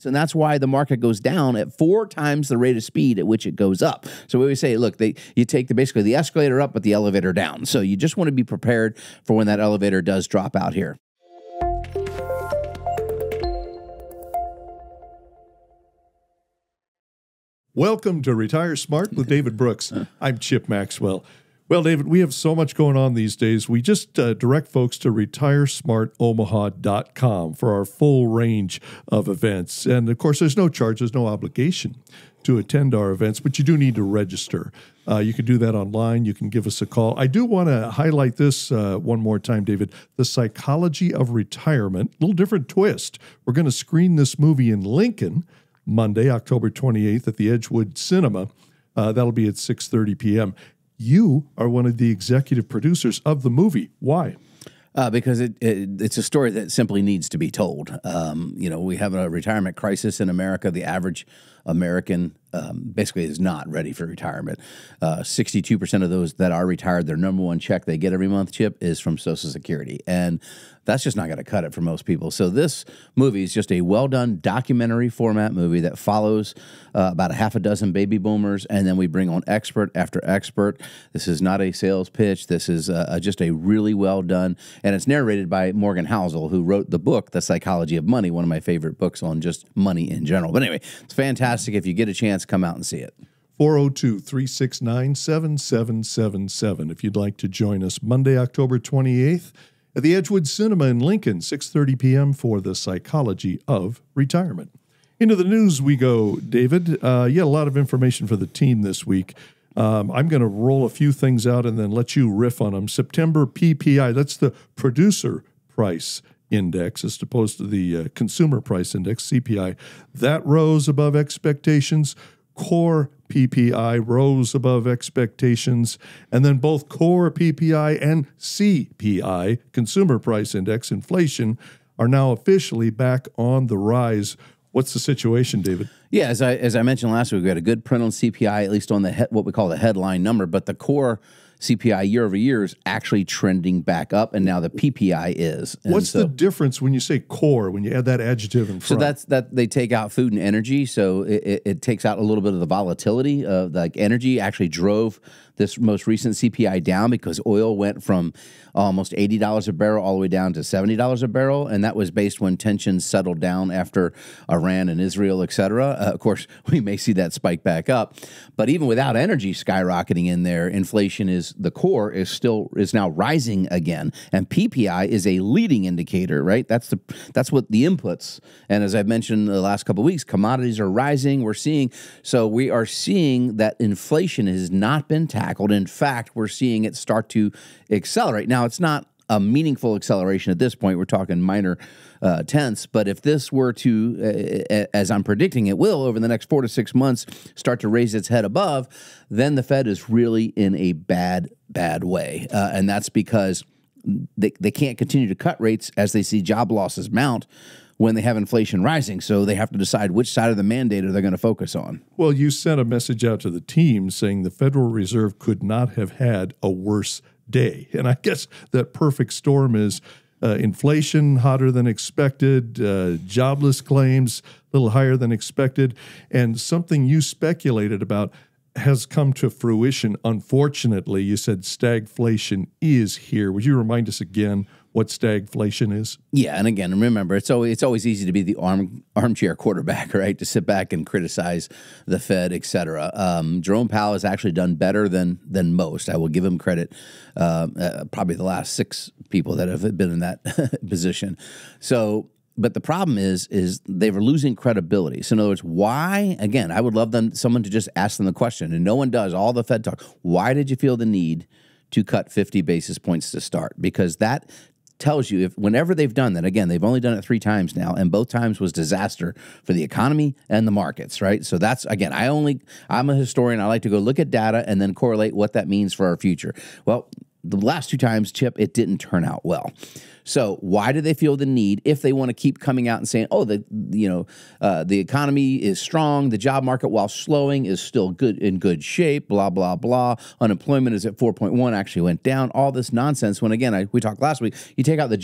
And that's why the market goes down at 4 times the rate of speed at which it goes up. So we always say, look, you take basically the escalator up, but the elevator down. So you just want to be prepared for when that elevator does drop out here. Welcome to Retire Smart with David Brooks. I'm Chip Maxwell. Well, David, we have so much going on these days. We just direct folks to retiresmartomaha.com for our full range of events. And, of course, there's no charge, there's no obligation to attend our events, but you do need to register. You can do that online. You can give us a call. I do want to highlight this one more time, David. The Psychology of Retirement, a little different twist. We're going to screen this movie in Lincoln Monday, October 28th at the Edgewood Cinema. That'll be at 6:30 p.m. You are one of the executive producers of the movie. Why? Because it's a story that simply needs to be told. We have a retirement crisis in America. The average American basically is not ready for retirement. 62% of those that are retired, their number one check they get every month, Chip, is from Social Security. And that's just not going to cut it for most people. So this movie is just a well-done documentary format movie that follows about a half a dozen baby boomers, and then we bring on expert after expert. This is not a sales pitch. This is just a really well-done, and it's narrated by Morgan Housel, who wrote the book, The Psychology of Money, one of my favorite books on just money in general. But anyway, it's fantastic. If you get a chance, come out and see it. 402-369-7777 if you'd like to join us Monday, October 28th at the Edgewood Cinema in Lincoln, 6:30 p.m. for The Psychology of Retirement. Into the news we go, David. A lot of information for the team this week. I'm going to roll a few things out and then let you riff on them. September PPI, that's the Producer Price Index as opposed to the Consumer Price Index, CPI. That rose above expectations. Core PPI rose above expectations, and then both core PPI and CPI, Consumer Price Index, inflation, are now officially back on the rise. What's the situation, David? Yeah, as I mentioned last week, we had a good print on CPI, at least on the what we call the headline number, but the core CPI year over year is actually trending back up, and now the PPI is. And what's the difference when you say core, when you add that adjective in front? So that they take out food and energy, so it takes out a little bit of the volatility of like energy actually drove this most recent CPI down because oil went from almost $80 a barrel all the way down to $70 a barrel, and that was based when tensions settled down after Iran and Israel, et cetera. Of course, we may see that spike back up, but even without energy skyrocketing in there, inflation the core is now rising again, and PPI is a leading indicator, right? That's what the inputs, and as I've mentioned the last couple of weeks, commodities are rising. We are seeing that inflation has not been tackled. In fact, we're seeing it start to accelerate. Now, it's not a meaningful acceleration at this point. We're talking minor tenths. But if this were to, as I'm predicting it will, over the next 4 to 6 months, start to raise its head above, then the Fed is really in a bad way. And that's because they can't continue to cut rates as they see job losses mount when they have inflation rising. So they have to decide which side of the mandate are they going to focus on. Well, you sent a message out to the team saying the Federal Reserve could not have had a worse day. And I guess that perfect storm is inflation hotter than expected, jobless claims a little higher than expected, and something you speculated about has come to fruition. Unfortunately, you said stagflation is here. Would you remind us again what stagflation is? Yeah, and again, remember, it's always easy to be the armchair quarterback, right? To sit back and criticize the Fed, et cetera. Jerome Powell has actually done better than most. I will give him credit. Probably the last 6 people that have been in that position. So, but the problem is they were losing credibility. So in other words, why? Again, I would love someone to just ask them the question, and no one does. All the Fed talk. Why did you feel the need to cut 50 basis points to start? Because that tells you whenever they've done that, again, they've only done it 3 times now, and both times was disaster for the economy and the markets, right? So that's, again, I'm a historian. I like to go look at data and then correlate what that means for our future. Well, the last two times, Chip, it didn't turn out well. So why do they feel the need, if they want to keep coming out and saying, oh, the economy is strong, the job market, while slowing, is still in good shape, blah, blah, blah. Unemployment is at 4.1, actually went down. All this nonsense when, again, we talked last week, you take out the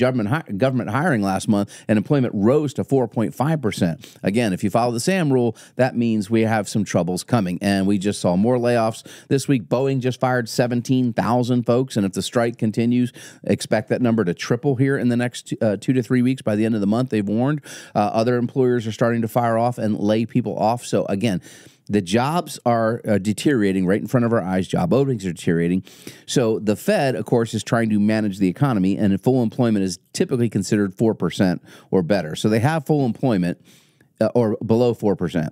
government hiring last month, and employment rose to 4.5%. Again, if you follow the SAM rule, that means we have some troubles coming. And we just saw more layoffs this week. Boeing just fired 17,000 folks. And if the strike continues, expect that number to triple here in the next 2 to 3 weeks. By the end of the month, they've warned. Other employers are starting to fire off and lay people off. So again, the jobs are deteriorating right in front of our eyes. Job openings are deteriorating. So the Fed, of course, is trying to manage the economy, and full employment is typically considered 4% or better. So they have full employment or below 4%.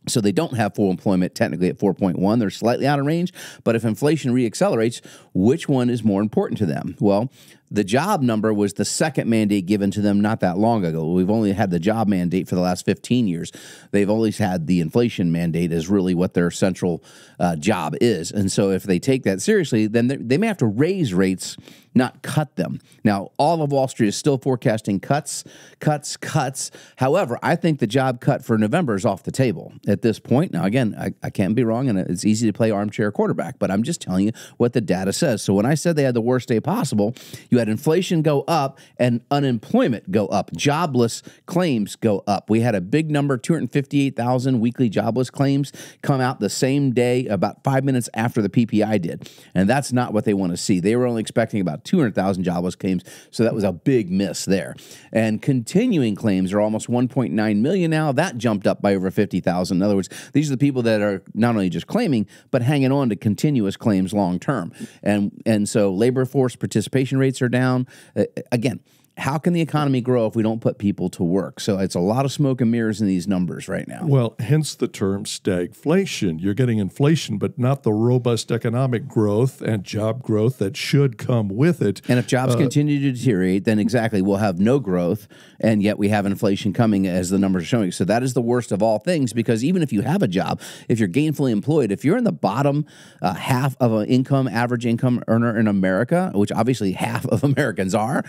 So they don't have full employment technically at 4.1. They're slightly out of range. But if inflation reaccelerates, which one is more important to them? Well, the job number was the second mandate given to them not that long ago. We've only had the job mandate for the last 15 years. They've always had the inflation mandate as really what their central job is. And so if they take that seriously, then they may have to raise rates, not cut them. Now, all of Wall Street is still forecasting cuts. However, I think the job cut for November is off the table at this point. Now, again, I can't be wrong, and it's easy to play armchair quarterback, but I'm just telling you what the data says. So when I said they had the worst day possible, you had inflation go up and unemployment go up. Jobless claims go up. We had a big number, 258,000 weekly jobless claims come out the same day, about 5 minutes after the PPI did. And that's not what they want to see. They were only expecting about 200,000 jobless claims, so that was a big miss there. And continuing claims are almost 1.9 million now. That jumped up by over 50,000. In other words, these are the people that are not only just claiming, but hanging on to continuous claims long term. And so labor force participation rates are down. Again, how can the economy grow if we don't put people to work? So it's a lot of smoke and mirrors in these numbers right now. Well, hence the term stagflation. You're getting inflation, but not the robust economic growth and job growth that should come with it. And if jobs continue to deteriorate, then exactly, we'll have no growth, and yet we have inflation coming as the numbers are showing. So that is the worst of all things, because even if you have a job, if you're gainfully employed, if you're in the bottom half of an average income earner in America, which obviously half of Americans are,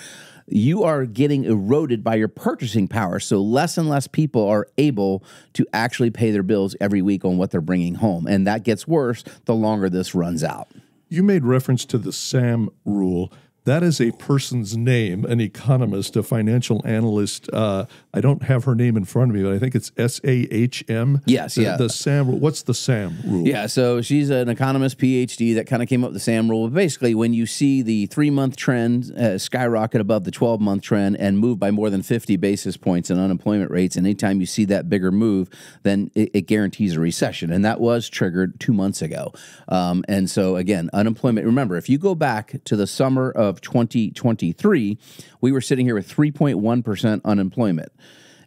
you are getting eroded by your purchasing power. So less and less people are able to actually pay their bills every week on what they're bringing home. And that gets worse the longer this runs out. You made reference to the SAM rule. That is a person's name, an economist, a financial analyst. I don't have her name in front of me, but I think it's SAHM. Yes, yeah. The SAM rule. What's the SAM rule? Yeah, so she's an economist, PhD, that kind of came up with the SAM rule. But basically, when you see the 3-month trend skyrocket above the 12-month trend and move by more than 50 basis points in unemployment rates, and anytime you see that bigger move, then it guarantees a recession. And that was triggered 2 months ago. And so, again, unemployment. Remember, if you go back to the summer of 2023, we were sitting here with 3.1% unemployment,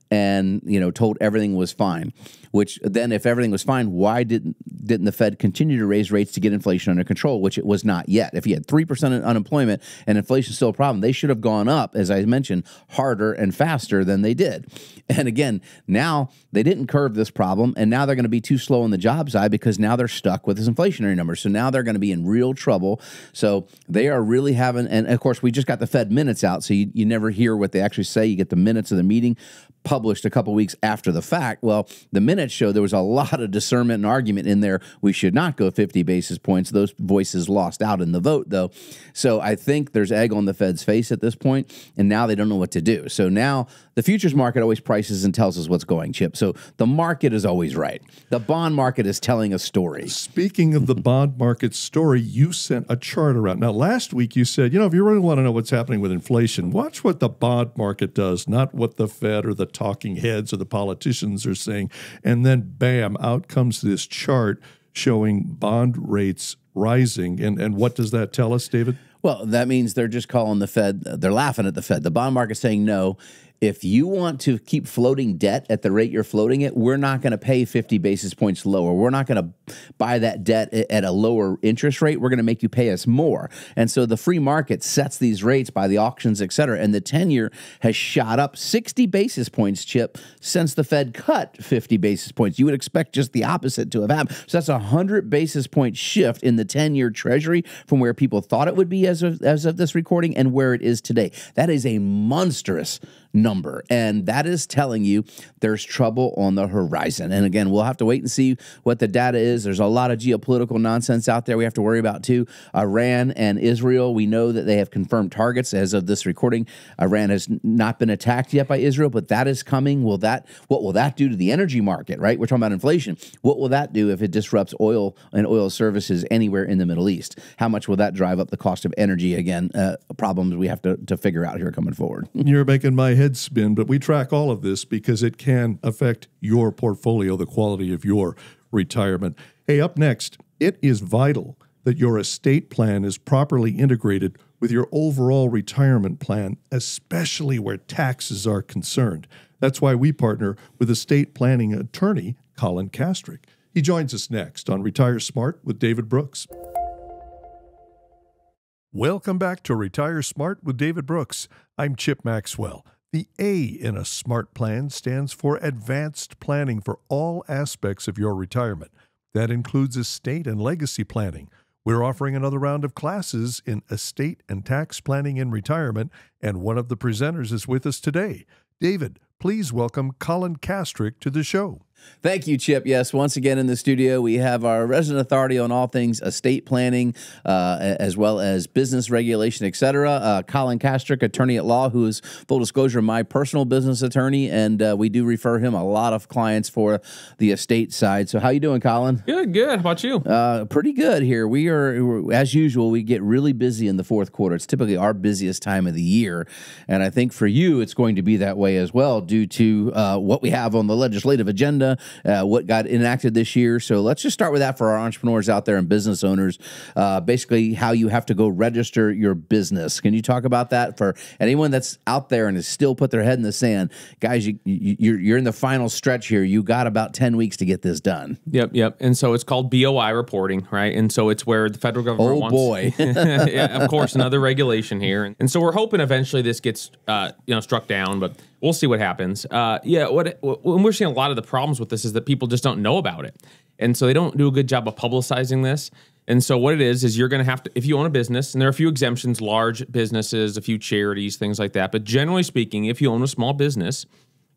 and told everything was fine. Which then, if everything was fine, why didn't the Fed continue to raise rates to get inflation under control, which it was not yet? If you had 3% unemployment and inflation is still a problem, they should have gone up, as I mentioned, harder and faster than they did. And again, now they didn't curb this problem, and now they're going to be too slow on the job side because now they're stuck with this inflationary number. So now they're going to be in real trouble. So they are really having, and of course, we just got the Fed minutes out, so you never hear what they actually say. You get the minutes of the meeting published a couple weeks after the fact. Well, the minutes show there was a lot of discernment and argument in there. We should not go 50 basis points. Those voices lost out in the vote, though. So I think there's egg on the Fed's face at this point, and now they don't know what to do. So now the futures market always prices and tells us what's going, Chip. So the market is always right. The bond market is telling a story. Speaking of the bond market story, you sent a chart around. Now, last week you said, if you really want to know what's happening with inflation, watch what the bond market does, not what the Fed or the talking heads or the politicians are saying. And then, bam, out comes this chart showing bond rates rising. And what does that tell us, David? Well, that means they're just calling the Fed, they're laughing at the Fed. The bond market's saying no. if you want to keep floating debt at the rate you're floating it, we're not going to pay 50 basis points lower. We're not going to buy that debt at a lower interest rate. We're going to make you pay us more. And so the free market sets these rates by the auctions, et cetera. And the 10-year has shot up 60 basis points, Chip, since the Fed cut 50 basis points. You would expect just the opposite to have happened. So that's a 100 basis point shift in the 10-year Treasury from where people thought it would be as of this recording and where it is today. That is a monstrous number, and that is telling you there's trouble on the horizon. And again, we'll have to wait and see what the data is. There's a lot of geopolitical nonsense out there we have to worry about too. Iran and Israel, we know that they have confirmed targets as of this recording. Iran has not been attacked yet by Israel, but that is coming. What will that do to the energy market, right? We're talking about inflation. What will that do if it disrupts oil and oil services anywhere in the Middle East? How much will that drive up the cost of energy? Again, problems we have to figure out here coming forward. You're making my head spin, but we track all of this because it can affect your portfolio, the quality of your retirement. Hey, up next, it is vital that your estate plan is properly integrated with your overall retirement plan, especially where taxes are concerned. That's why we partner with estate planning attorney Colin Kastrick. He joins us next on Retire Smart with David Brooks. Welcome back to Retire Smart with David Brooks. I'm Chip Maxwell. The A in a SMART plan stands for Advanced Planning for all aspects of your retirement. That includes estate and legacy planning. We're offering another round of classes in estate and tax planning in retirement, and one of the presenters is with us today. David, please welcome Colin Kastrick to the show. Thank you, Chip. Yes, once again in the studio, we have our resident authority on all things estate planning, as well as business regulation, et cetera. Colin Kastrick, attorney at law, who is, full disclosure, my personal business attorney, and we do refer him a lot of clients for the estate side. So how you doing, Colin? Good. How about you? Pretty good here. We're, as usual, we get really busy in the fourth quarter. It's typically our busiest time of the year, and I think for you, it's going to be that way as well due to what we have on the legislative agenda, what got enacted this year. So let's just start with that for our entrepreneurs out there and business owners, basically how you have to go register your business. Can you talk about that for anyone that's out there and has still put their head in the sand? Guys, you're in the final stretch here. You got about 10 weeks to get this done. Yep. And so it's called BOI reporting, right? And so it's where the federal government wants... Oh, boy. Yeah, of course, another regulation here. And so we're hoping eventually this gets struck down, but we'll see what happens. When we're seeing a lot of the problems with this is that people just don't know about it. And so they don't do a good job of publicizing this. And so what it is you're going to have to, if you own a business, and there are a few exemptions, large businesses, a few charities, things like that. But generally speaking, if you own a small business,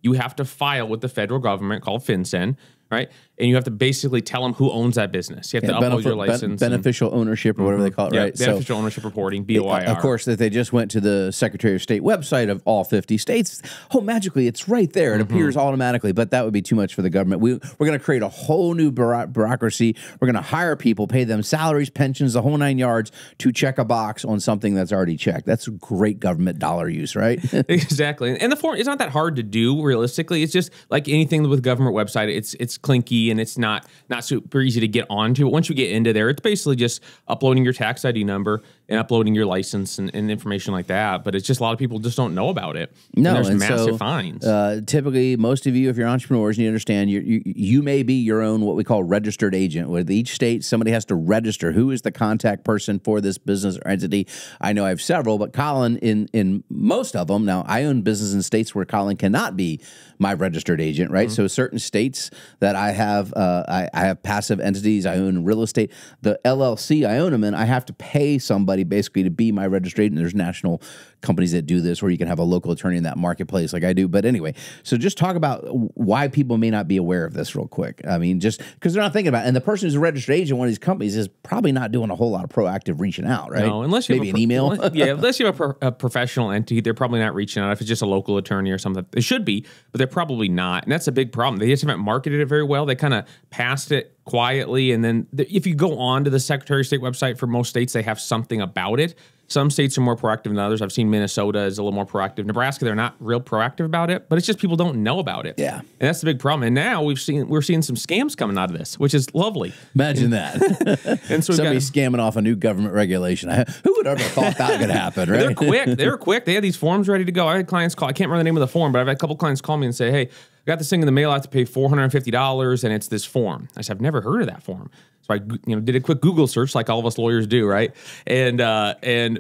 you have to file with the federal government called FinCEN, right? And you have to basically tell them who owns that business. You have to upload your license. Beneficial ownership or whatever they call it, right? Beneficial ownership reporting, BOIR. Of course, that they just went to the Secretary of State website of all 50 states. Oh, magically, it's right there. It appears automatically, but that would be too much for the government. We're going to create a whole new bureaucracy. We're going to hire people, pay them salaries, pensions, the whole 9 yards to check a box on something that's already checked. That's great government dollar use, right? Exactly. And the form, it's not that hard to do, realistically. It's just like anything with government website, it's clinky and it's not super easy to get onto. But once you get into there, it's basically just uploading your tax ID number and uploading your license and information like that. But it's just a lot of people just don't know about it. No, and there's massive fines. Typically, most of you, if you're entrepreneurs and you understand, you may be your own what we call registered agent. With each state, somebody has to register who is the contact person for this business or entity. I know I have several, but Colin, in most of them, now I own business in states where Colin cannot be my registered agent, right? So certain states that I have passive entities, I own real estate. The LLC I own them in, I have to pay somebody basically to be my registered agent. There's national companies that do this, where you can have a local attorney in that marketplace like I do. But anyway, so just talk about why people may not be aware of this real quick. I mean, just because they're not thinking about it. And the person who's a registered agent in one of these companies is probally not doing a whole lot of proactive reaching out, right? No, unless you maybe an email. Unless you have a professional entity, they're probably not reaching out. If it's just a local attorney or something, they should be, but they're probably not. And that's a big problem. They just haven't marketed it very well. They kind of passed it quietly. And then if you go on to the Secretary of State website for most states, they have something about it. Some states are more proactive than others. I've seen Minnesota is a little more proactive. Nebraska, they're not real proactive about it, but it's just people don't know about it. Yeah. And that's the big problem. And now we're seeing some scams coming out of this, which is lovely. Imagine that. And so somebody scamming off a new government regulation. Who would ever thought that could happen, right? They're quick. They're quick. They had these forms ready to go. I had clients call. I can't remember the name of the form, but I've had a couple clients call me and say, "Hey, I got this thing in the mail. I have to pay $450, and it's this form." I said, "I've never heard of that form." So I, did a quick Google search, like all of us lawyers do, right? And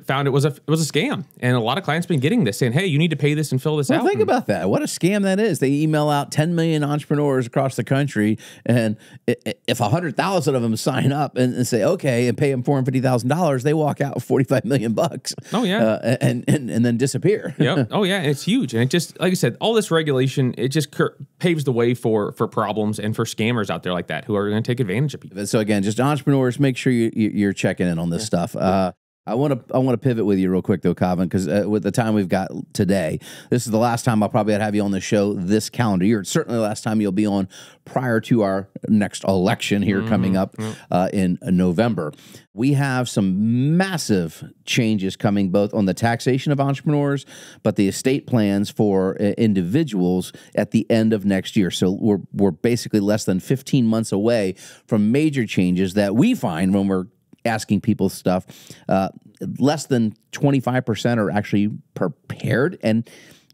found it was a scam. And a lot of clients been getting this, saying, "Hey, you need to pay this and fill this out." Think about that. What a scam that is. They email out 10 million entrepreneurs across the country, and if 100,000 of them sign up and say okay and pay them $450,000, they walk out with 45 million bucks. Oh yeah, and then disappear. Yep. Oh yeah, and it's huge. And it just, like I said, all this regulation, it just paves the way for problems and for scammers out there like that who are going to take advantage of people. So again, just entrepreneurs, make sure you're checking in on this stuff. I want to pivot with you real quick though, Colin, because with the time we've got today, this is the last time I'll probably have you on the show this calendar year. It's certainly the last time you'll be on prior to our next election here coming up in November. We have some massive changes coming both on the taxation of entrepreneurs, but the estate plans for individuals at the end of next year. So we're basically less than 15 months away from major changes that we find when we're asking people stuff. Less than 25% are actually prepared. And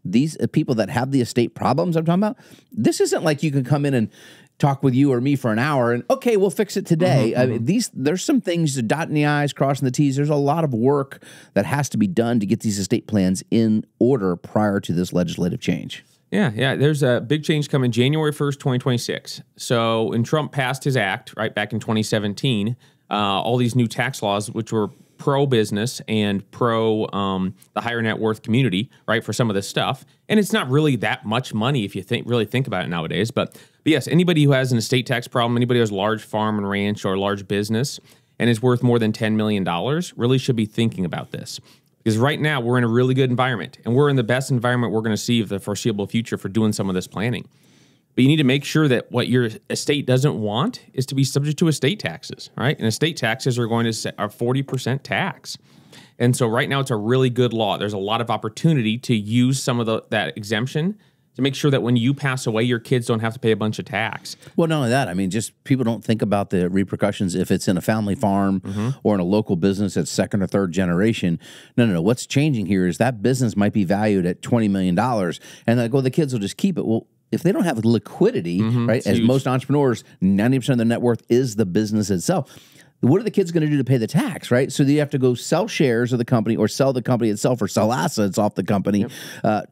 these people that have the estate problems I'm talking about, this isn't like you can come in and talk with you or me for an hour and okay, we'll fix it today. I mean, there's some things, dotting the I's, crossing the T's. There's a lot of work that has to be done to get these estate plans in order prior to this legislative change. Yeah. There's a big change coming January 1st, 2026. So when Trump passed his act, right, back in 2017, all these new tax laws, which were pro-business and pro the higher net worth community, right, for some of this stuff. And it's not really that much money if you really think about it nowadays. But yes, anybody who has an estate tax problem, anybody who has large farm and ranch or large business and is worth more than $10 million really should be thinking about this. Because right now we're in a really good environment, and we're in the best environment we're going to see for the foreseeable future for doing some of this planning. But you need to make sure that what your estate doesn't want is to be subject to estate taxes, right? And estate taxes are going to set a 40% tax. And so right now it's a really good law. There's a lot of opportunity to use some of that exemption to make sure that when you pass away, your kids don't have to pay a bunch of tax. Well, not only that, I mean, just people don't think about the repercussions if it's in a family farm or in a local business that's second or third generation. No. What's changing here is that business might be valued at $20 million, and like, well, the kids will just keep it. Well, if they don't have liquidity, right, as most entrepreneurs, 90% of their net worth is the business itself. What are the kids going to do to pay the tax, right? So you have to go sell shares of the company or sell the company itself or sell assets off the company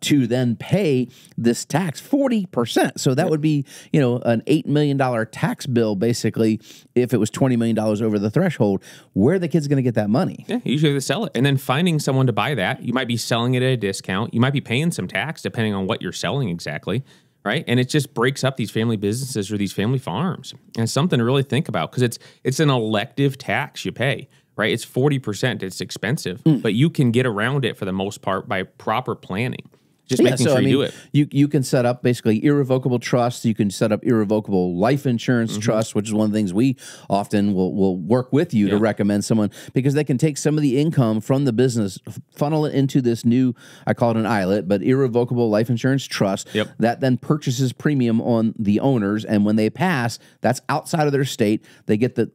to then pay this tax, 40%. So that would be, an $8 million tax bill, basically, if it was $20 million over the threshold. Where are the kids going to get that money? Yeah, usually they sell it. And then finding someone to buy that, you might be selling it at a discount. You might be paying some tax depending on what you're selling exactly. Right. And it just breaks up these family businesses or these family farms. And it's something to really think about because it's an elective tax you pay. Right. It's 40%. It's expensive, but you can get around it for the most part by proper planning. Just making sure you do it. You can set up basically irrevocable trusts. You can set up irrevocable life insurance trusts, which is one of the things we often will work with you to recommend someone because they can take some of the income from the business, funnel it into this new, I call it an ILIT, but irrevocable life insurance trust that then purchases premium on the owners. And when they pass, that's outside of their state. They get they're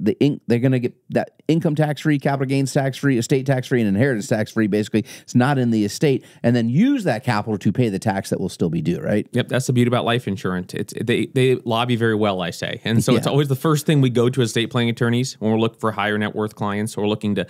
going to get that income tax free, capital gains tax free, estate tax free, and inheritance tax free. Basically, it's not in the estate, and then use that capital to pay the tax that will still be due, right? Yep, that's the beauty about life insurance. They lobby very well, I say. And so it's always the first thing we go to as estate planning attorneys when we're looking for higher net worth clients or we're looking to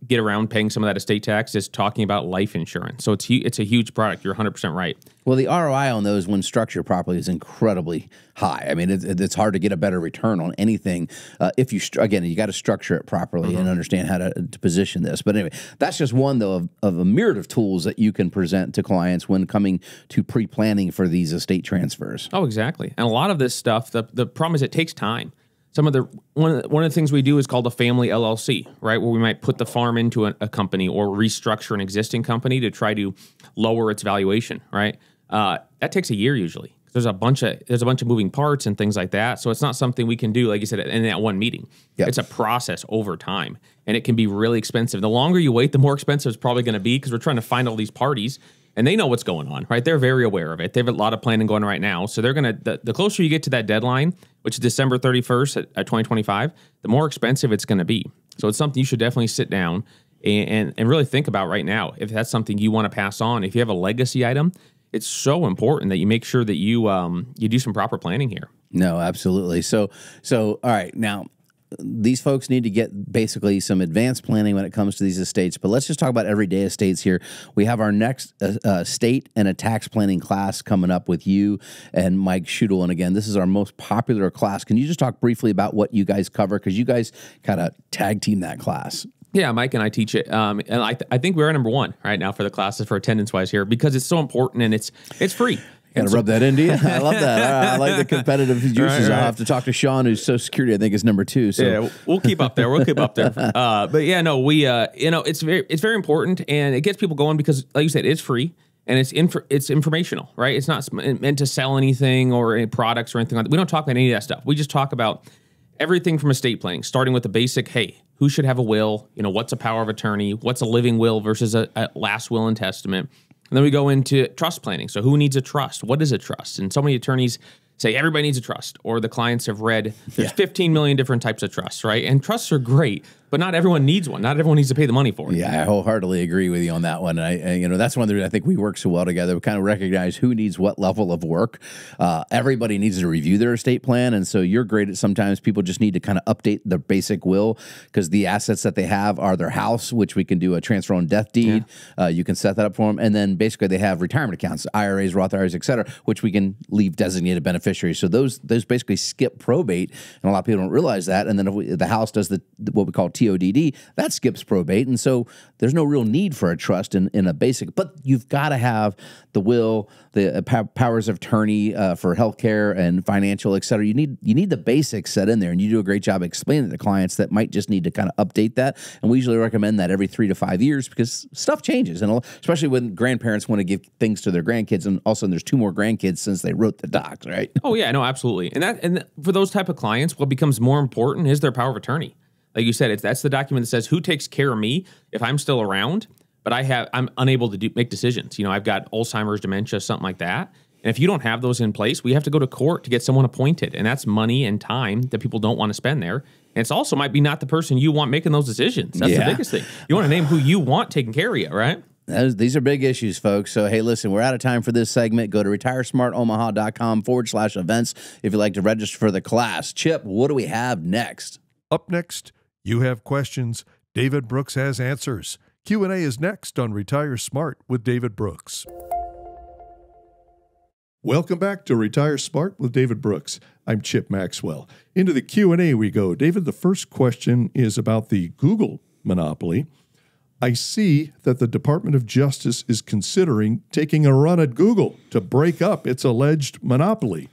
get around paying some of that estate tax is talking about life insurance. So it's a huge product. You're 100% right. Well, the ROI on those when structured properly is incredibly high. I mean, it's hard to get a better return on anything if you got to structure it properly and understand how to position this. But anyway, that's just one though of a myriad of tools that you can present to clients when coming to pre-planning for these estate transfers. Oh, exactly. And a lot of this stuff, the problem is it takes time. One of the things we do is called a family LLC, right? Where we might put the farm into a company or restructure an existing company to try to lower its valuation, right? That takes a year usually There's a bunch of moving parts and things like that. So it's not something we can do, like you said, in that one meeting. Yep. It's a process over time, and it can be really expensive. The longer you wait, the more expensive it's probably going to be, because we're trying to find all these parties, and they know what's going on, right? They're very aware of it. They have a lot of planning going right now. So they're going to, the closer you get to that deadline, which is December 31st at 2025, the more expensive it's going to be. So it's something you should definitely sit down and really think about right now. If that's something you want to pass on, if you have a legacy item, it's so important that you make sure that you do some proper planning here. No, absolutely. So all right, now these folks need to get basically some advanced planning when it comes to these estates. But let's just talk about everyday estates here. We have our next estate and a tax planning class coming up with you and Mike Schudel. And again, this is our most popular class. Can you just talk briefly about what you guys cover? Because you guys kind of tag team that class. Yeah, Mike and I teach it, and I think we're number one right now for the classes for attendance wise here, because it's so important and it's free. Gotta rub that into you. I love that. I like the competitive juices. Right. I'll have to talk to Sean, who's Social Security, I think, is number 2. So yeah, we'll keep up there. But yeah, no, we it's very important, and it gets people going because, like you said, it's free. And it's informational, right? It's not meant to sell anything or any products or anything like that. We don't talk about any of that stuff. We just talk about everything from estate planning, starting with the basic, hey, who should have a will? What's a power of attorney? What's a living will versus a last will and testament? And then we go into trust planning. So who needs a trust? What is a trust? And so many attorneys say everybody needs a trust, or the clients have read there's 15 million different types of trusts, right? And trusts are great, but not everyone needs one. Not everyone needs to pay the money for it. Yeah, I wholeheartedly agree with you on that one. And that's one of the reasons I think we work so well together. We kind of recognize who needs what level of work. Everybody needs to review their estate plan, and so you're great at sometimes people just need to kind of update their basic will, because the assets that they have are their house, which we can do a transfer on death deed. Yeah. You can set that up for them, and then basically they have retirement accounts, IRAs, Roth IRAs, et cetera, which we can leave designated beneficiaries. So those basically skip probate, and a lot of people don't realize that. And then if the house does what we call TODD, that skips probate, and so there's no real need for a trust in a basic. But you've got to have the will, the powers of attorney for healthcare and financial, et cetera. You need the basics set in there, and you do a great job explaining it to clients that might just need to kind of update that. And we usually recommend that every 3 to 5 years, because stuff changes, and especially when grandparents want to give things to their grandkids, and also there's 2 more grandkids since they wrote the docs, right? Oh yeah, no, absolutely. And for those type of clients, what becomes more important is their power of attorney. Like you said, that's the document that says who takes care of me if I'm still around, but I'm unable to make decisions. I've got Alzheimer's, dementia, something like that. And if you don't have those in place, we have to go to court to get someone appointed, and that's money and time that people don't want to spend there. And it's also might be not the person you want making those decisions. That's the biggest thing. You want to name who you want taking care of you, right? These are big issues, folks. So, hey, listen, we're out of time for this segment. Go to retiresmartomaha.com/events if you'd like to register for the class. Chip, what do we have next? Up next, you have questions. David Brooks has answers. Q&A is next on Retire Smart with David Brooks. Welcome back to Retire Smart with David Brooks. I'm Chip Maxwell. Into the Q&A we go. David, the first question is about the Google monopoly. I see that the Department of Justice is considering taking a run at Google to break up its alleged monopoly.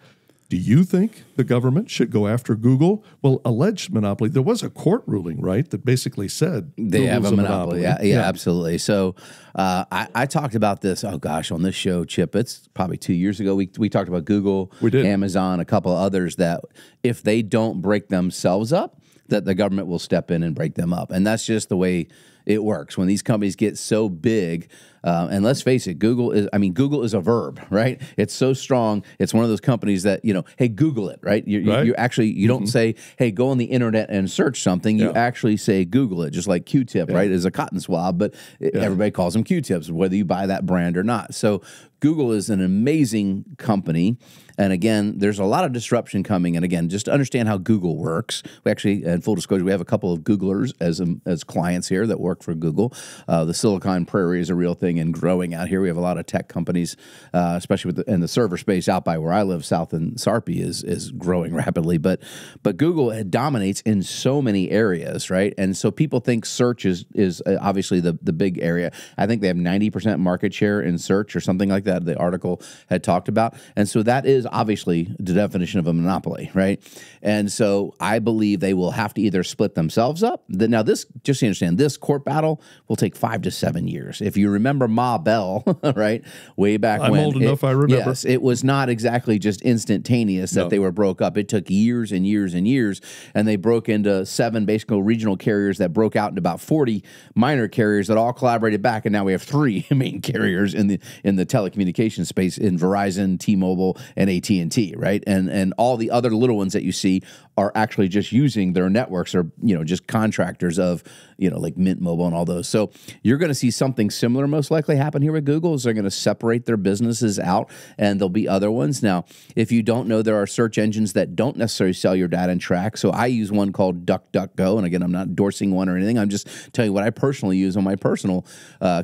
Do you think the government should go after Google? Well, alleged monopoly, there was a court ruling, right, that basically said they Google's have a monopoly. Yeah, absolutely. So I talked about this, on this show, Chip. It's probably 2 years ago. We talked about Google, we did. Amazon, a couple of others that if they don't break themselves up, that the government will step in and break them up. And that's just the way it works. When these companies get so big, and let's face it, Google is a verb, right? It's so strong. It's one of those companies that, hey, Google it, right? You actually, you don't say, hey, go on the internet and search something. You actually say Google it, just like Q-tip, right? Is a cotton swab, but everybody calls them Q-tips, whether you buy that brand or not. So Google is an amazing company. And again, there's a lot of disruption coming. And again, just to understand how Google works. We actually, in full disclosure, we have a couple of Googlers as clients here that work for Google. The Silicon Prairie is a real thing and growing out here. We have a lot of tech companies, especially in the server space out by where I live, south in Sarpy, is growing rapidly. But Google dominates in so many areas, right? And so people think search is obviously the big area. I think they have 90% market share in search or something like that. The article had talked about. And so that is is obviously the definition of a monopoly, right? And so I believe they will have to either split themselves up. Now, this, just so you understand, this court battle will take 5 to 7 years. If you remember Ma Bell, right, way back when. I'm old enough, I remember. Yes, it was not exactly just instantaneous that they were broke up. It took years and years and years, and they broke into 7 basically regional carriers that broke out into about 40 minor carriers that all collaborated back, and now we have 3 main carriers in the telecommunications space in Verizon, T-Mobile, and AT&T, right? And all the other little ones that you see are actually just using their networks, or just contractors of like Mint Mobile and all those. So you're going to see something similar most likely happen here with Google. Is they're going to separate their businesses out, and there'll be other ones. Now, if you don't know, there are search engines that don't necessarily sell your data and track. So I use one called DuckDuckGo, and again, I'm not endorsing one or anything. I'm just telling you what I personally use on my personal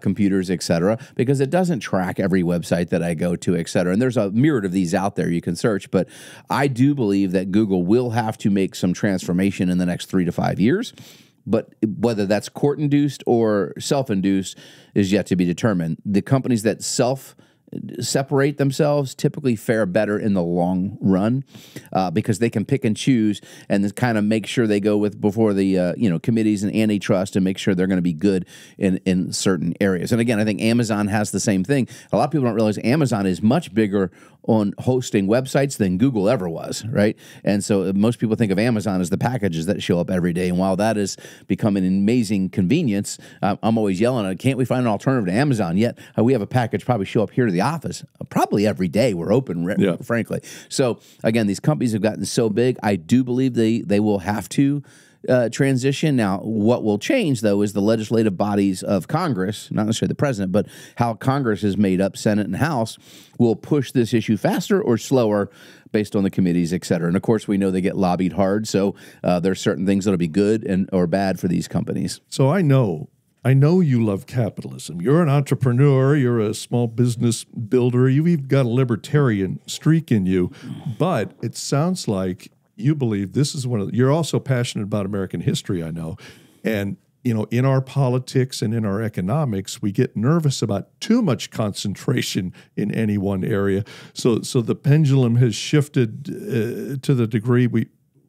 computers, et cetera, because it doesn't track every website that I go to, et cetera. And there's a myriad of these out there you can search, but I do believe that Google will have to make some transformation in the next 3 to 5 years. But whether that's court-induced or self-induced is yet to be determined. The companies that separate themselves typically fare better in the long run because they can pick and choose and kind of make sure they go with before the committees and antitrust and make sure they're going to be good in certain areas. And again, I think Amazon has the same thing. A lot of people don't realize Amazon is much bigger on hosting websites than Google ever was, right? And so most people think of Amazon as the packages that show up every day. And while that has become an amazing convenience, I'm always yelling, can't we find an alternative to Amazon? Yet we have a package probably show up here to the office probably every day. We're open, frankly. So again, these companies have gotten so big. I do believe they will have to transition. Now, what will change, though, is the legislative bodies of Congress, not necessarily the president, but how Congress is made up, Senate and House, will push this issue faster or slower based on the committees, et cetera. And, of course, we know they get lobbied hard, so there's certain things that will be good or bad for these companies. So I know you love capitalism. You're an entrepreneur. You're a small business builder. You've even got a libertarian streak in you. But it sounds like you believe this is you're also passionate about American history, I know. And, in our politics and in our economics, we get nervous about too much concentration in any one area. So the pendulum has shifted to the degree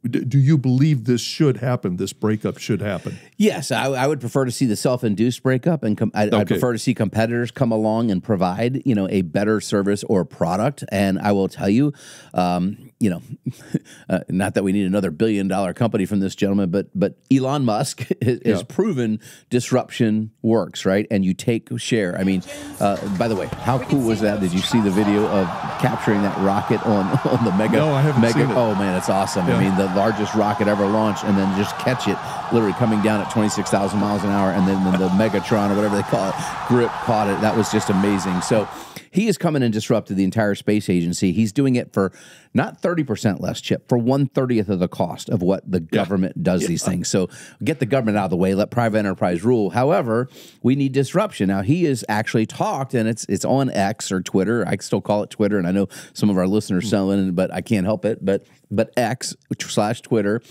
do you believe this should happen? This breakup should happen? Yes, I would prefer to see the self-induced breakup, and I'd prefer to see competitors come along and provide, a better service or product. And I will tell you, not that we need another billion-dollar company from this gentleman, but Elon Musk has proven disruption works, right? And you take share. I mean, by the way, how cool was that? Did you see the video of capturing that rocket on the mega? No, I haven't seen it. Oh man, it's awesome. Yeah. I mean, the largest rocket ever launched, and then just catch it literally coming down at 26,000 miles an hour, and then the Megatron or whatever they call it, grip caught it. That was just amazing. So he has come in and disrupted the entire space agency. He's doing it for not 30% less, Chip, for 1/30 of the cost of what the government does these things. So get the government out of the way, let private enterprise rule. However, we need disruption. Now, he has actually talked, and it's on X or Twitter. I still call it Twitter, and I know some of our listeners selling it, but I can't help it. But X/Twitter.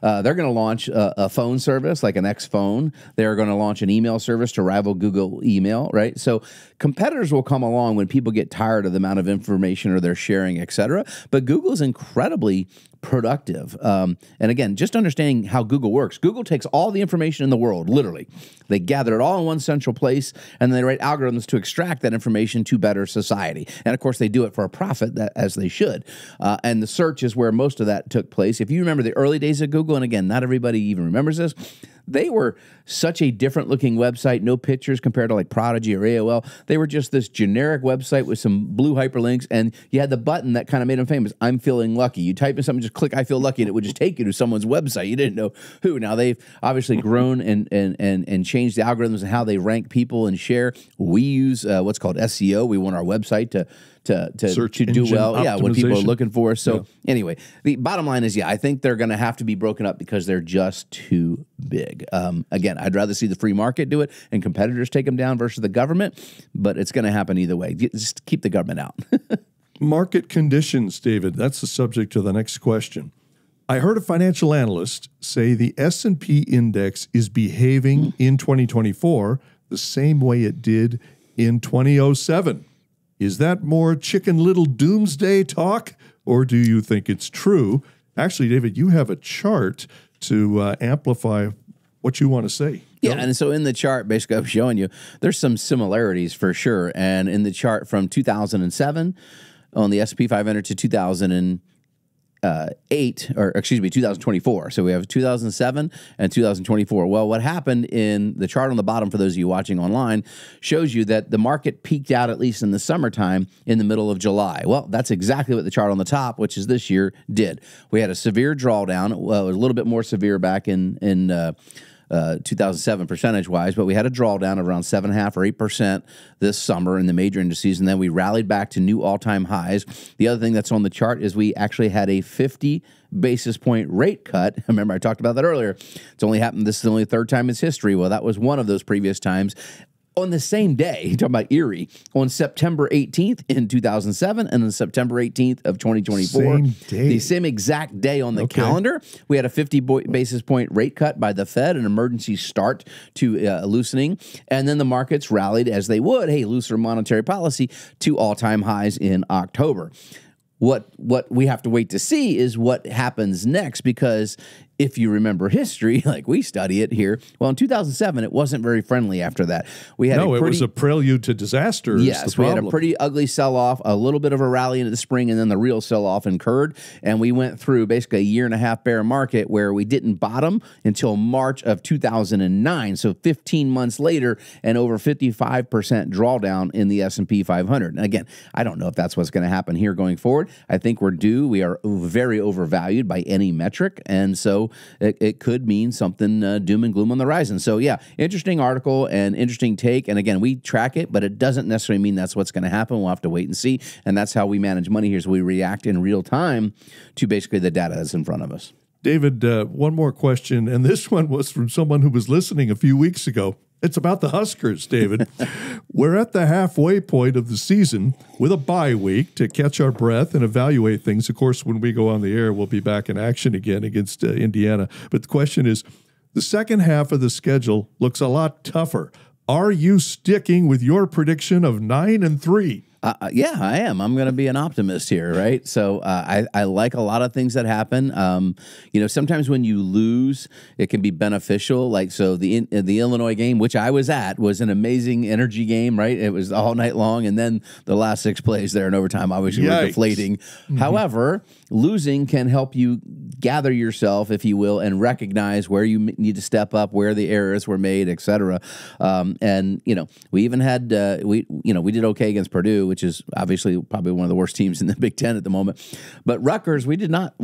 They're going to launch a phone service like an X phone. They're going to launch an email service to rival Google email, right? So competitors will come along when people get tired of the amount of information or they're sharing, et cetera. But Google is incredibly productive. And again, just understanding how Google works. Google takes all the information in the world, literally. They gather it all in one central place, and they write algorithms to extract that information to better society. And of course, they do it for a profit, as they should. And the search is where most of that took place. If you remember the early days of Google, and again, not everybody even remembers this, they were such a different looking website, no pictures compared to like Prodigy or AOL. They were just this generic website with some blue hyperlinks, and you had the button that kind of made them famous. I'm feeling lucky. You type in something, just click I feel lucky, and it would just take you to someone's website. You didn't know who. Now they've obviously grown and changed the algorithms and how they rank people and share. We use what's called SEO. We want our website to do well, when people are looking for us. So anyway, the bottom line is, I think they're going to have to be broken up because they're just too big. Again, I'd rather see the free market do it and competitors take them down versus the government, but it's going to happen either way. Just keep the government out. Market conditions, David, that's the subject of the next question. I heard a financial analyst say the S7P index is behaving in 2024 the same way it did in 2007. Is that more Chicken Little doomsday talk, or do you think it's true? Actually, David, you have a chart to amplify what you want to say. Yeah, and so in the chart, basically, I'm showing you there's some similarities for sure. And in the chart from 2007 on the S&P 500 to 2024. So we have 2007 and 2024. Well, what happened in the chart on the bottom, for those of you watching online, shows you that the market peaked out, at least in the summertime, in the middle of July. Well, that's exactly what the chart on the top, which is this year, did. We had a severe drawdown. Well, it was a little bit more severe back in 2007 percentage-wise, but we had a drawdown of around 7.5 or 8% this summer in the major indices, and then we rallied back to new all-time highs. The other thing that's on the chart is we actually had a 50 basis point rate cut. Remember, I talked about that earlier. It's only happened, this is the only third time in history. Well, that was one of those previous times. On the same day, you're talking about eerie, on September 18th in 2007 and on September 18th of 2024. Same day. The same exact day on the calendar, we had a 50 basis point rate cut by the Fed, an emergency start to loosening, and then the markets rallied as they would, hey, looser monetary policy, to all-time highs in October. What we have to wait to see is what happens next, because if you remember history, like we study it here, well, in 2007, it wasn't very friendly after that. We had it was a prelude to disaster. Yes, we had a pretty ugly sell-off, a little bit of a rally into the spring, and then the real sell-off incurred. And we went through basically a year-and-a-half bear market where we didn't bottom until March of 2009. So 15 months later, and over 55% drawdown in the S&P 500. And again, I don't know if that's what's going to happen here going forward. I think we're due. We are very overvalued by any metric, and so it could mean something doom and gloom on the horizon. So yeah, interesting article and interesting take. And again, we track it, but it doesn't necessarily mean that's what's going to happen. We'll have to wait and see. And that's how we manage money here, is we react in real time to basically the data that's in front of us. David, one more question, and this one was from someone who was listening a few weeks ago. It's about the Huskers, David. We're at the halfway point of the season with a bye week to catch our breath and evaluate things. Of course, when we go on the air, we'll be back in action again against Indiana. But the question is, the second half of the schedule looks a lot tougher. Are you sticking with your prediction of 9-3? Yeah, I am. I'm going to be an optimist here, right? So I like a lot of things that happen. Sometimes when you lose, it can be beneficial. Like, so the Illinois game, which I was at, was an amazing energy game, right? It was all night long, and then the last 6 plays there in overtime obviously were deflating. Mm-hmm. However, losing can help you gather yourself, if you will, and recognize where you need to step up, where the errors were made, et cetera. We even had we did okay against Purdue, which is obviously probably one of the worst teams in the Big Ten at the moment. But Rutgers, we did not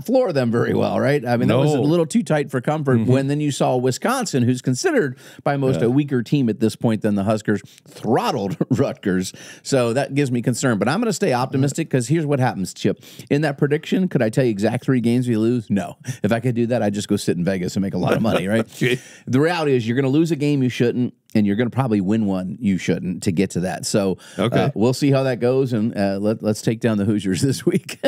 floor them very well, right? I mean, that was a little too tight for comfort. Mm-hmm. When then you saw Wisconsin, who's considered by most a weaker team at this point than the Huskers, throttled Rutgers. So that gives me concern. But I'm going to stay optimistic, because here's what happens, Chip. In that prediction, could I tell you exact 3 games we lose? No. If I could do that, I'd just go sit in Vegas and make a lot of money, right? Okay. The reality is you're going to lose a game you shouldn't, and you're going to probably win one you shouldn't to get to that. So we'll see how that goes, and let's take down the Hoosiers this week.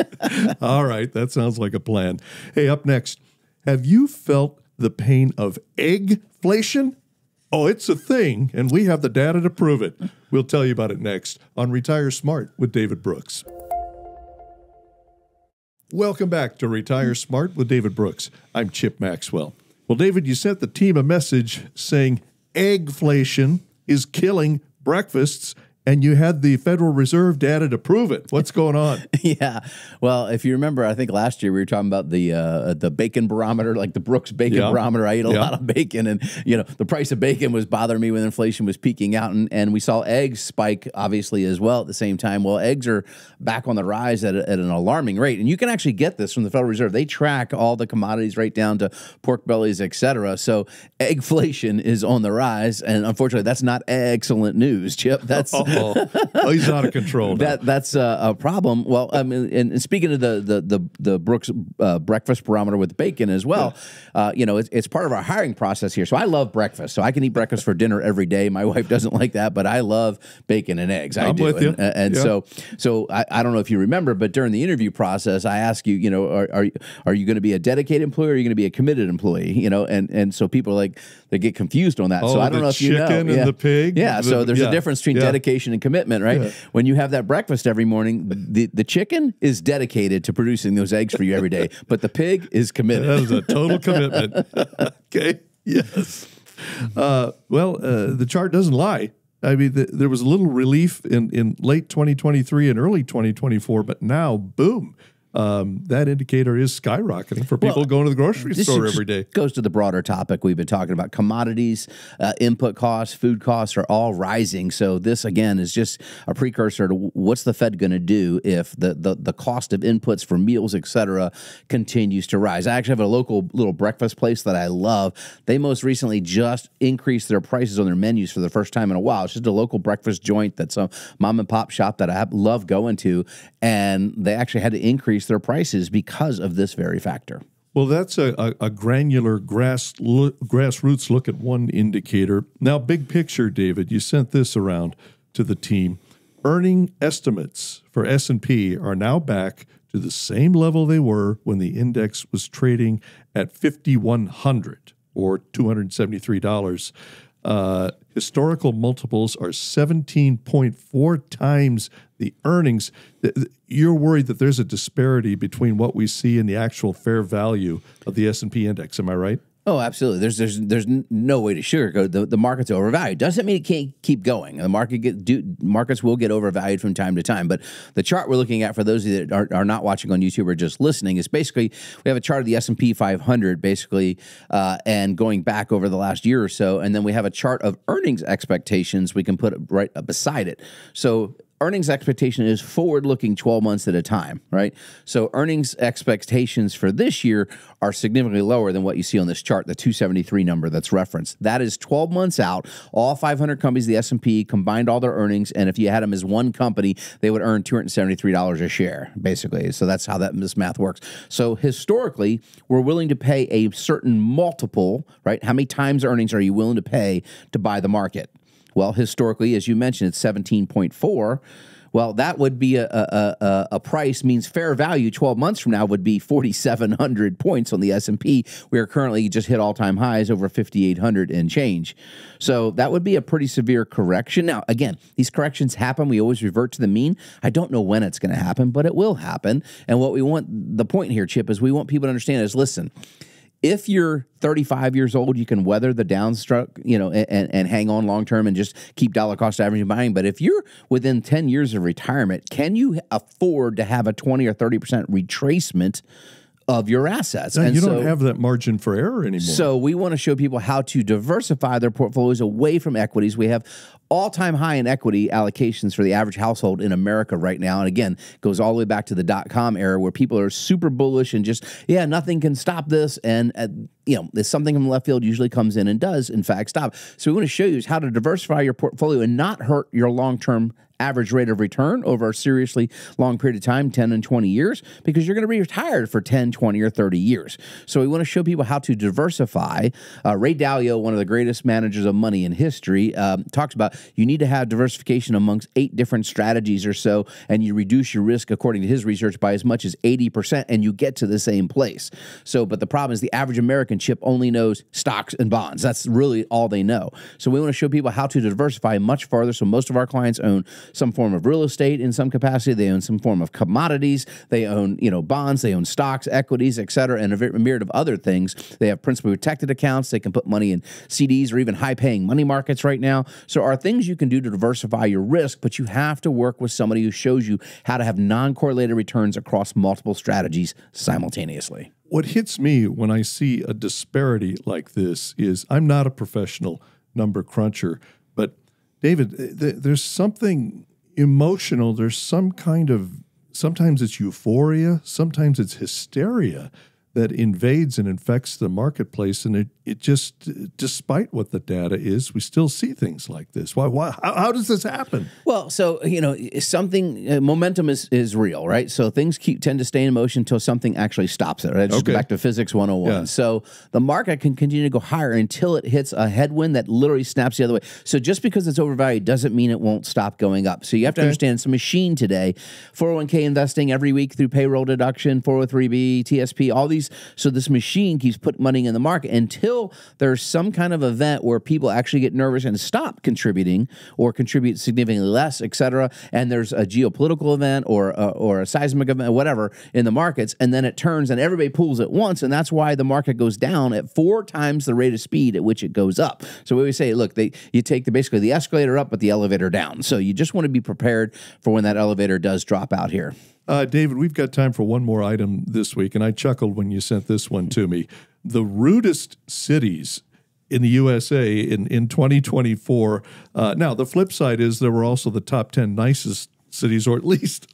All right, that sounds like a plan. Hey, up next, have you felt the pain of eggflation? Oh, it's a thing, and we have the data to prove it. We'll tell you about it next on Retire Smart with David Brooks. Welcome back to Retire Smart with David Brooks. I'm Chip Maxwell. Well, David, you sent the team a message saying eggflation is killing breakfasts, and you had the Federal Reserve data to prove it. What's going on? Yeah. Well, if you remember, I think last year we were talking about the bacon barometer, like the Brooks bacon barometer. I ate a lot of bacon, and the price of bacon was bothering me when inflation was peaking out, and we saw eggs spike obviously as well at the same time. Well, eggs are back on the rise at an alarming rate, and you can actually get this from the Federal Reserve. They track all the commodities right down to pork bellies, et cetera. So eggflation is on the rise, and unfortunately, that's not excellent news, Chip. That's he's out of control now. That's a problem. Well, I mean, and speaking of the Brooks breakfast barometer with bacon as well, it's part of our hiring process here. So I love breakfast. So I can eat breakfast for dinner every day. My wife doesn't like that, but I love bacon and eggs. I'm do. with you. So I don't know if you remember, but during the interview process, I ask you, are you going to be a dedicated employee, or are you going to be a committed employee? And so people they get confused on that. So I don't know if you know. The chicken and the pig. Yeah. So there's a difference between dedication dedication and commitment, right? Yeah. When you have that breakfast every morning, the chicken is dedicated to producing those eggs for you every day, but the pig is committed. That is a total commitment. Okay. Yes. The chart doesn't lie. I mean, there was a little relief in late 2023 and early 2024, but now, boom. That indicator is skyrocketing for people going to the grocery store every day. Goes to the broader topic we've been talking about. Commodities, input costs, food costs are all rising. So this, again, is just a precursor to what's the Fed going to do if the cost of inputs for meals, et cetera, continues to rise. I actually have a local little breakfast place that I love. They most recently just increased their prices on their menus for the first time in a while. It's just a local breakfast joint that's a mom and pop shop that I love going to, and they actually had to increase their prices because of this very factor. Well, that's a granular grassroots look at one indicator. Now, big picture, David, you sent this around to the team. Earning estimates for S7P are now back to the same level they were when the index was trading at 5,100 or $273. Historical multiples are 17.4 times the earnings. You're worried that there's a disparity between what we see in the actual fair value of the S7P index. Am I right? Oh, absolutely. There's no way to sugarcoat the market's overvalued. Doesn't mean it can't keep going. The markets will get overvalued from time to time. But the chart we're looking at for those of you that are not watching on YouTube or just listening is basically we have a chart of the S7P 500 basically and going back over the last year or so, and then we have a chart of earnings expectations we can put right beside it. So earnings expectation is forward-looking 12 months at a time, right? So earnings expectations for this year are significantly lower than what you see on this chart, the 273 number that's referenced. That is 12 months out. All 500 companies, the S7P, combined all their earnings, and if you had them as one company, they would earn $273 a share, basically. So that's how this math works. So historically, we're willing to pay a certain multiple, right? How many times earnings are you willing to pay to buy the market? Well, historically, as you mentioned, it's 17.4. Well, that would be a price, means fair value 12 months from now would be 4,700 points on the S7P. We are currently just hit all-time highs over 5,800 and change. So that would be a pretty severe correction. Now, again, these corrections happen. We always revert to the mean. I don't know when it's going to happen, but it will happen. And what we want, the point here, Chip, is we want people to understand is, listen, if you're 35 years old, you can weather the downstroke, and hang on long term and just keep dollar cost averaging buying. But if you're within 10 years of retirement, can you afford to have a 20 or 30% retracement of your assets? And you don't have that margin for error anymore. So we want to show people how to diversify their portfolios away from equities. We have all-time high in equity allocations for the average household in America right now. And again, goes all the way back to the dot-com era where people are super bullish and just, nothing can stop this. And, there's something from left field usually comes in and does, in fact, stop. So we want to show you how to diversify your portfolio and not hurt your long-term average rate of return over a seriously long period of time, 10 and 20 years, because you're going to be retired for 10, 20, or 30 years. So we want to show people how to diversify. Ray Dalio, one of the greatest managers of money in history, talks about you need to have diversification amongst 8 different strategies or so, and you reduce your risk, according to his research, by as much as 80%, and you get to the same place. So, but the problem is the average American, Chip, only knows stocks and bonds. That's really all they know. So we want to show people how to diversify much farther. So most of our clients own some form of real estate in some capacity. They own some form of commodities. They own, bonds. They own stocks, equities, et cetera, and a myriad of other things. They have principally protected accounts. They can put money in CDs or even high-paying money markets right now. So are things you can do to diversify your risk, but you have to work with somebody who shows you how to have non-correlated returns across multiple strategies simultaneously. What hits me when I see a disparity like this is I'm not a professional number cruncher, but David, there's something emotional. There's some kind of, sometimes it's euphoria, sometimes it's hysteria that invades and infects the marketplace. And it just, despite what the data is, we still see things like this. Why? How does this happen? Well, so, momentum is real, right? So things tend to stay in motion until something actually stops it, right? Just go back to physics 101. Yeah. So the market can continue to go higher until it hits a headwind that literally snaps the other way. So just because it's overvalued doesn't mean it won't stop going up. So you have to understand it's a machine today. 401k investing every week through payroll deduction, 403b, TSP, all these cities. So this machine keeps putting money in the market until there's some kind of event where people actually get nervous and stop contributing or contribute significantly less, et cetera. And there's a geopolitical event or a seismic event, whatever, in the markets. And then it turns and everybody pulls at once. And that's why the market goes down at 4 times the rate of speed at which it goes up. So we always say, look, you take basically the escalator up, but the elevator down. So you just want to be prepared for when that elevator does drop out here. David, we've got time for one more item this week, and I chuckled when you sent this one to me. The rudest cities in the USA in 2024. Now, the flip side is there were also the top 10 nicest cities, or at least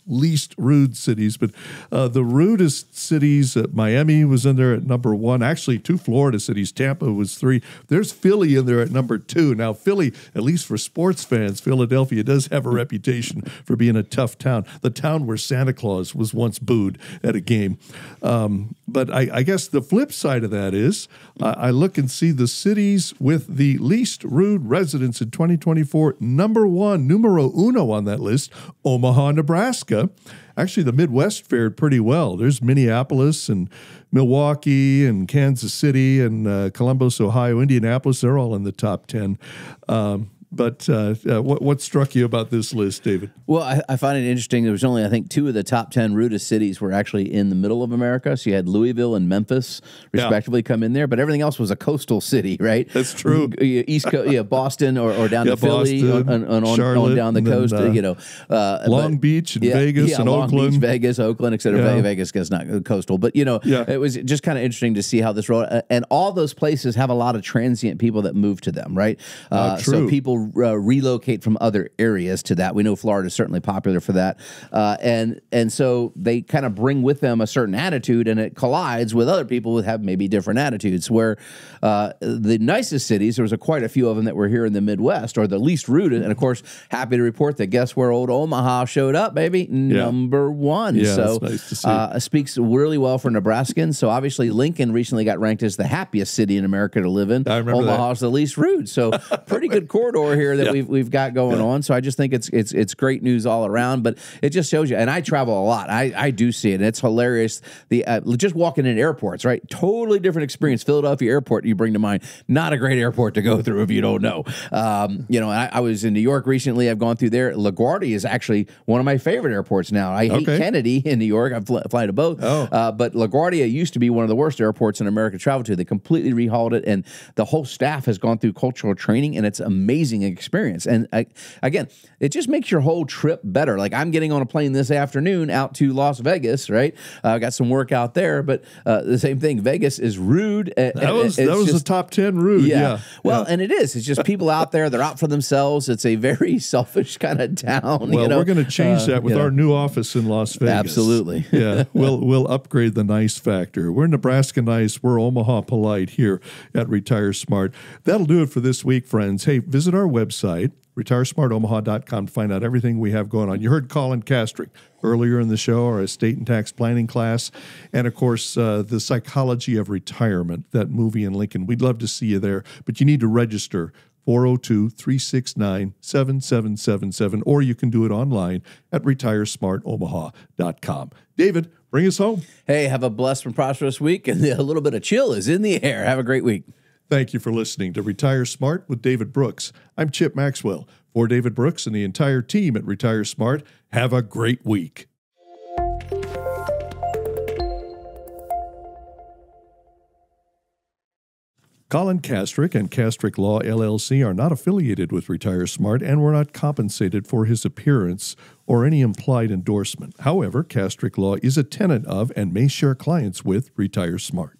rude cities, but the rudest cities, Miami was in there at number 1. Actually, 2 Florida cities. Tampa was 3. There's Philly in there at number 2. Now, Philly, at least for sports fans, Philadelphia does have a reputation for being a tough town. The town where Santa Claus was once booed at a game. But I guess the flip side of that is I look and see the cities with the least rude residents in 2024. Number 1, numero uno on that list, Omaha, Nebraska. Actually, the Midwest fared pretty well. There's Minneapolis and Milwaukee and Kansas City and Columbus, Ohio, Indianapolis. They're all in the top 10. But what struck you about this list, David? Well, I find it interesting. There was only, I think, 2 of the top 10 rudest cities were actually in the middle of America. So you had Louisville and Memphis, respectively, come in there. But everything else was a coastal city, right? That's true. East Coast, Boston or down to Philly, on down the coast. Long Beach and Vegas and Long Oakland. Beach, Vegas, Oakland, et cetera. Yeah. Vegas is not coastal. But, it was just kind of interesting to see how this rolled. And all those places have a lot of transient people that move to them, right? True. So people relocate from other areas to that. We know Florida is certainly popular for that. And so they kind of bring with them a certain attitude, and it collides with other people who have maybe different attitudes, where the nicest cities, there was quite a few of them that were here in the Midwest, or the least rooted. And of course, happy to report that guess where old Omaha showed up, baby? Number 1. Yeah, so that's nice to see. Speaks really well for Nebraskans. So obviously Lincoln recently got ranked as the happiest city in America to live in. I remember Omaha's the least rude. So pretty good corridor here that we've got going on. So I just think it's great news all around. But it just shows you, and I travel a lot. I do see it, and it's hilarious. Just walking in airports, right? Totally different experience. Philadelphia Airport, you bring to mind, not a great airport to go through if you don't know. I was in New York recently. I've gone through there. LaGuardia is actually one of my favorite airports now. I hate Kennedy in New York. I've flown to both. But LaGuardia used to be one of the worst airports in America to travel to. They completely rehauled it, and the whole staff has gone through cultural training, and it's amazing experience. And again, it just makes your whole trip better. Like, I'm getting on a plane this afternoon out to Las Vegas, right? I got some work out there, but the same thing. Vegas is rude. That was the top 10 rude. Yeah. Well, and it is. It's just people out there. They're out for themselves. It's a very selfish kind of town. Well, we're going to change that with our new office in Las Vegas. Absolutely. Yeah. We'll upgrade the nice factor. We're Nebraska nice. We're Omaha polite here at Retire Smart. That'll do it for this week, friends. Hey, visit our website, retiresmartomaha.com, to find out everything we have going on. You heard Colin Kastrick earlier in the show, our estate and tax planning class, and of course, the Psychology of Retirement, that movie in Lincoln. We'd love to see you there, but you need to register. 402-369-7777, or you can do it online at retiresmartomaha.com. David, bring us home. Hey, have a blessed and prosperous week, and a little bit of chill is in the air. Have a great week. Thank you for listening to Retire Smart with David Brooks. I'm Chip Maxwell. For David Brooks and the entire team at Retire Smart, have a great week. Colin Kastrick and Kastrick Law, LLC are not affiliated with Retire Smart and were not compensated for his appearance or any implied endorsement. However, Kastrick Law is a tenant of and may share clients with Retire Smart.